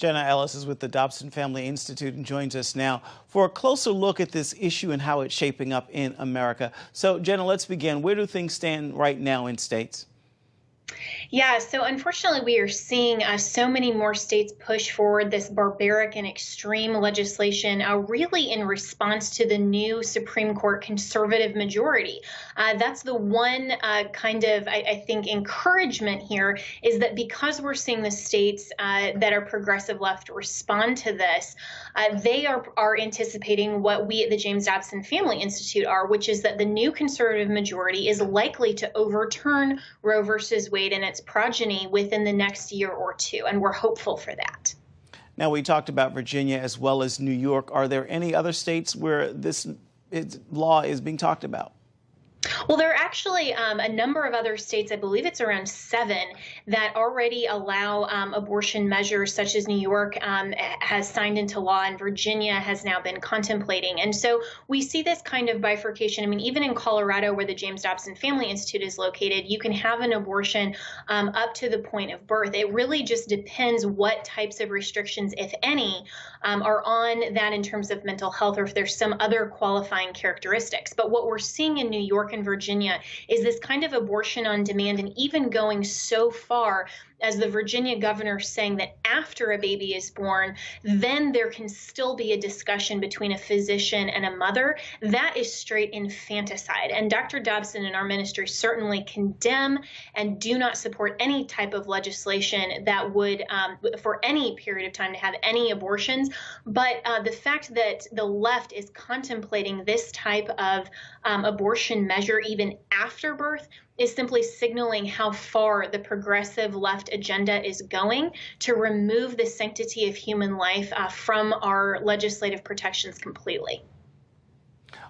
Jenna Ellis is with the Dobson Family Institute and joins us now for a closer look at this issue and how it's shaping up in America. So, Jenna, let's begin. Where do things stand right now in states? Yeah, so unfortunately, we are seeing so many more states push forward this barbaric and extreme legislation, really in response to the new Supreme Court conservative majority. That's the one I think, encouragement here is that because we're seeing the states that are progressive left respond to this, they are anticipating what we at the James Dobson Family Institute are, which is that the new conservative majority is likely to overturn Roe versus Wade and its progeny within the next year or two, and we're hopeful for that. Now, we talked about Virginia as well as New York. Are there any other states where this law is being talked about? Well, there are actually a number of other states, I believe it's around 7, that already allow abortion measures, such as New York has signed into law and Virginia has now been contemplating. And so we see this kind of bifurcation. I mean, even in Colorado, where the James Dobson Family Institute is located, you can have an abortion up to the point of birth. It really just depends what types of restrictions, if any, are on that in terms of mental health, or if there's some other qualifying characteristics. But what we're seeing in New York and Virginia is this kind of abortion on demand, and even going so far as the Virginia governor saying that after a baby is born, then there can still be a discussion between a physician and a mother. That is straight infanticide. And Dr. Dobson and our ministry certainly condemn and do not support any type of legislation that would, for any period of time, to have any abortions. But the fact that the left is contemplating this type of abortion measure even after birth is simply signaling how far the progressive left agenda is going to remove the sanctity of human life from our legislative protections completely.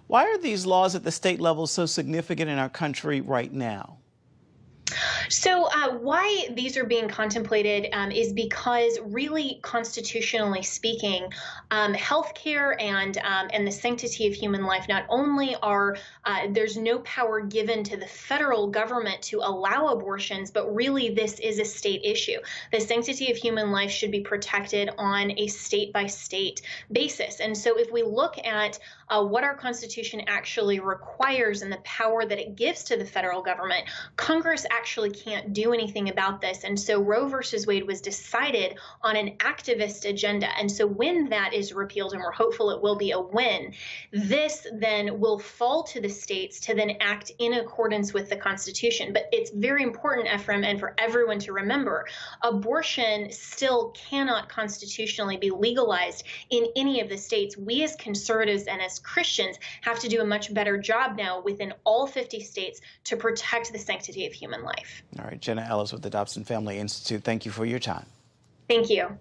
Why are these laws at the state level so significant in our country right now? So why these are being contemplated is because, really, constitutionally speaking, healthcare and the sanctity of human life not only are there's no power given to the federal government to allow abortions, but really this is a state issue. The sanctity of human life should be protected on a state-by-state basis. And so if we look at what our Constitution actually requires and the power that it gives to the federal government, Congress actually can't do anything about this. And so Roe versus Wade was decided on an activist agenda. And so when that is repealed, and we're hopeful it will be a win, this then will fall to the states to then act in accordance with the Constitution. But it's very important, Efrem, and for everyone to remember, abortion still cannot constitutionally be legalized in any of the states. We as conservatives and as Christians have to do a much better job now within all 50 states to protect the sanctity of human life. All right, Jenna Ellis with the Dobson Family Institute, thank you for your time. Thank you.